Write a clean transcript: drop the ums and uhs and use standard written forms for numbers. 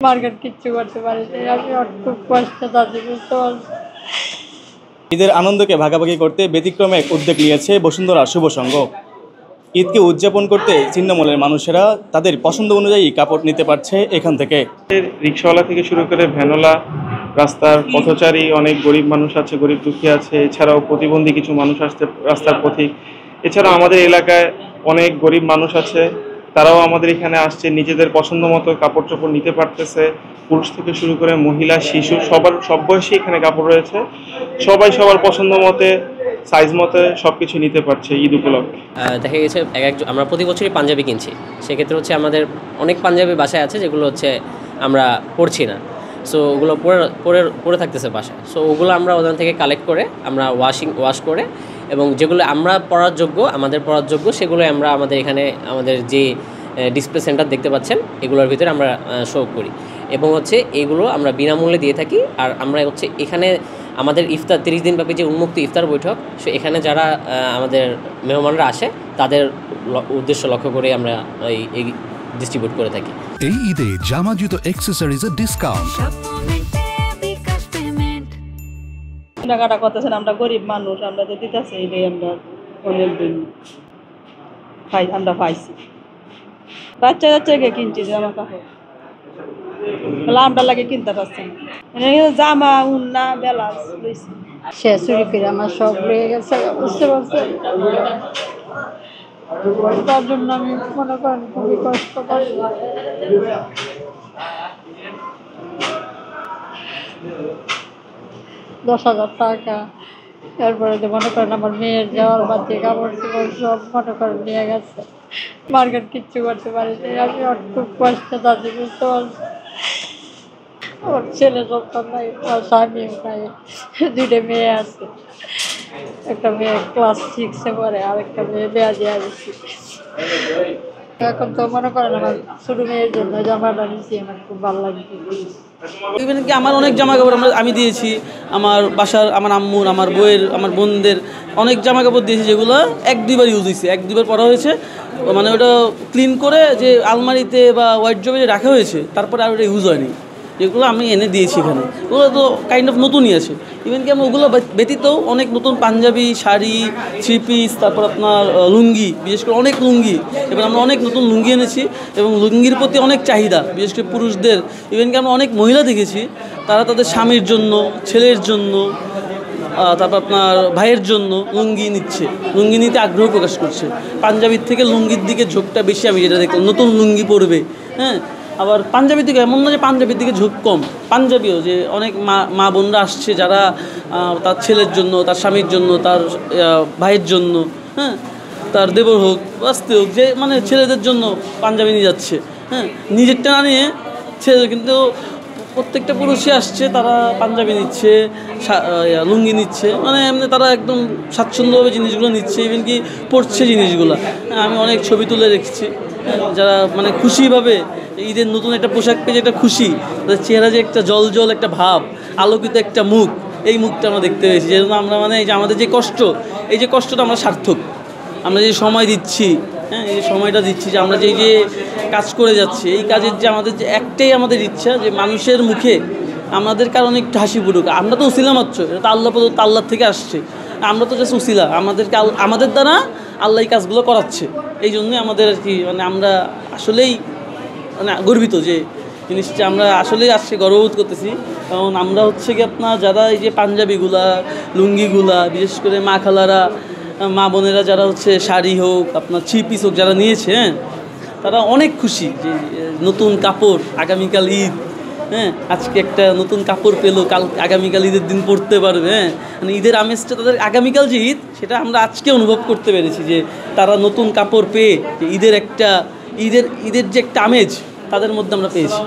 Market কিচ্ছু করতে পারিনি। আমি খুব কষ্টে আছি, বুঝতে পারছি। ঈদের আনন্দকে ভাগাভাগি করতে ব্যতিক্রমে এক উদ্যোগ নিয়েছে বসুন্ধরা শুভ সংঘ। ঈদকে উদযাপন করতে ছিন্নমূলের মানুষেরা তাদের পছন্দ অনুযায়ী কাপড় নিতে পারছে এখান থেকে। রিক্সাওয়ালা থেকে শুরু করে ভ্যানওয়ালা, রাস্তার পথচারী, অনেক গরিব মানুষ আছে, গরিব দুঃখী আছে, এছাড়াও প্রতিবন্ধী কিছু মানুষ আসছে রাস্তার পথিক। এছাড়াও আমাদের এলাকায় অনেক গরিব মানুষ আছে, তারাও আমাদের এখানে আসছে, নিজেদের পছন্দ মতো কাপড় চোপড় নিতে পারতেছে। পুরুষ থেকে শুরু করে মহিলা, শিশু, সব বয়সী এখানে কাপড় রয়েছে। সবাই সবার পছন্দ মতে, সাইজ মতে সবকিছু নিতে পারছে ঈদ উপলক্ষে। দেখা গেছে আমরা প্রতি বছরই পাঞ্জাবি কিনছি। সেক্ষেত্রে হচ্ছে আমাদের অনেক পাঞ্জাবি বাসায় আছে যেগুলো হচ্ছে আমরা পরছি না, সো ওগুলো পরে থাকতেছে বাসায়। সো ওগুলো আমরা ওখান থেকে কালেক্ট করে আমরা ওয়াশ করে, এবং যেগুলো আমরা আমাদের পরার যোগ্য সেগুলো আমরা আমাদের এখানে আমাদের যে ডিসপ্লে সেন্টার দেখতে পাচ্ছেন এগুলোর ভিতরে আমরা শো করি, এবং হচ্ছে এগুলো আমরা বিনামূল্যে দিয়ে থাকি। আর আমরা হচ্ছে এখানে আমাদের ইফতার 30 দিন ব্যাপী যে উন্মুক্ত ইফতার বৈঠক, সো এখানে যারা আমাদের মেহমানরা আসে তাদের উদ্দেশ্য লক্ষ্য করে আমরা এই ডিস্ট্রিবিউট করে থাকি। এই ঈদে জামা জুতো অ্যাকসেসরিজের ডিসকাউন্ট। কেনাকাটা করতেছেন, আমরা গরিব মানুষ, আমরা যে দিতেছি এটাই আমরা অনেকদিন আমরা পাইছি। বাচ্চাকে কিনছি জামা কাপড়, আমরা লাগে কিনতে পারছি না। জামা উন্না বেলাস লইছি, সে চুরি করে আমার সব রয়ে গেছে, বুঝতে পারছেন। তার জন্য আমি মনে করেন খুবই কষ্ট পাই। 10,000 টাকা, এরপরে যে মনে করেন আমার মেয়ের যাওয়ার বাচ্চা কাপড় চোপড় সব মনে করেন নিয়ে গেছে। মার্কেট কিচ্ছু করতে পারিনি। আমি খুব কষ্টে আছি, বুঝতে পারছি। ওর ছেলে সন্তান নাই, ওর স্বামীও নাই, 2টা মেয়ে আছে। একটা মেয়ে ক্লাস 6-এ পড়ে, আর একটা মেয়ে বিয়া দিয়ে দিচ্ছি। এখন তো মনে করেন আমার ছোট মেয়ের জন্য জামাটা নিচ্ছি, আমার খুব ভালো লাগছে। ইভেন কি আমার অনেক জামা কাপড় আমি দিয়েছি, আমার বাসার, আমার আম্মুর, আমার বইয়ের, আমার বোনদের অনেক জামা কাপড় দিয়েছি যেগুলো 1-2 বার ইউজ হয়েছে, 1-2 বার পরা হয়েছে। মানে ওটা ক্লিন করে যে আলমারিতে বা ওয়ার্ড্রোবে যে রাখা হয়েছে, তারপরে আর ওটা ইউজ হয়নি, যেগুলো আমি এনে দিয়েছি এখানে, ওগুলো তো কাইন্ড অফ নতুনই আছে। ইভেন কি আমি ওগুলো ব্যতীতও অনেক নতুন পাঞ্জাবি, শাড়ি, 3 পিস, তারপর আপনার লুঙ্গি, বিশেষ করে অনেক লুঙ্গি, এবার আমরা অনেক নতুন লুঙ্গি এনেছি, এবং লুঙ্গির প্রতি অনেক চাহিদা, বিশেষ করে পুরুষদের। ইভেন কি আমরা অনেক মহিলা দেখেছি, তারা তাদের স্বামীর জন্য, ছেলের জন্য, তারপর আপনার ভাইয়ের জন্য লুঙ্গি নিচ্ছে, লুঙ্গি নিতে আগ্রহ প্রকাশ করছে। পাঞ্জাবির থেকে লুঙ্গির দিকে ঝোঁকটা বেশি আমি যেটা দেখলাম, নতুন লুঙ্গি পরবে। হ্যাঁ, আবার পাঞ্জাবির দিকে এমন না যে পাঞ্জাবির দিকে ঝোঁক কম, পাঞ্জাবিও যে অনেক মা বোনরা আসছে যারা তার ছেলের জন্য, তার স্বামীর জন্য, তার ভাইয়ের জন্য, হ্যাঁ, তার দেবর হোক, বাস্তে হোক, যে মানে ছেলেদের জন্য পাঞ্জাবি নিয়ে যাচ্ছে। হ্যাঁ, নিজেরটা না নিয়ে ছেলে, কিন্তু প্রত্যেকটা পুরুষই আসছে, তারা পাঞ্জাবি নিচ্ছে, লুঙ্গি নিচ্ছে, মানে এমনি তারা একদম স্বাচ্ছন্দ্যভাবে জিনিসগুলো নিচ্ছে, ইভেন কি পড়ছে জিনিসগুলো। আমি অনেক ছবি তুলে রেখেছি, যারা মানে খুশিভাবে ঈদের নতুন একটা পোশাক পেয়ে একটা খুশি, তাদের চেহারা যে একটা জল একটা ভাব, আলোকিত একটা মুখ, এই মুখটা আমরা দেখতে পেয়েছি। যেজন্য আমরা মানে এই যে আমাদের যে কষ্ট, এই যে কষ্টটা আমরা সার্থক, আমরা যে সময় দিচ্ছি, হ্যাঁ, এই যে সময়টা দিচ্ছি, যে আমরা যে কাজ করে যাচ্ছি, এই কাজের যে আমাদের যে একটাই আমাদের ইচ্ছা, যে মানুষের মুখে আমাদের কারণে একটু হাসি ফুটুক। আমরা তো উসিলা মাত্র, এটা তো আল্লাহ থেকে আসছে, আমরা তো জাস্ট উসিলা, আমাদের দ্বারা আল্লাহ এই কাজগুলো করাচ্ছে। এই জন্যই আমাদের আর কি, মানে আমরা আসলেই মানে গর্বিত যে জিনিসটা আমরা আসলেই আজকে গর্ববোধ করতেছি। কারণ আমরা হচ্ছে কি আপনার যারা এই যে পাঞ্জাবিগুলা, লুঙ্গিগুলা, বিশেষ করে মা খালারা, মা বোনেরা যারা হচ্ছে শাড়ি হোক, আপনার 3 পিস হোক যারা নিয়েছে, হ্যাঁ, তারা অনেক খুশি যে নতুন কাপড়, আগামীকাল ঈদ, হ্যাঁ, আজকে একটা নতুন কাপড় পেলো, আগামীকাল ঈদের দিন পরতে পারবে। হ্যাঁ, মানে ঈদের আমেজটা তাদের আগামীকাল যে ঈদ, সেটা আমরা আজকে অনুভব করতে পেরেছি, যে তারা নতুন কাপড় পেয়ে যে ঈদের যে একটা আমেজ তাদের মধ্যে আমরা পেয়েছি।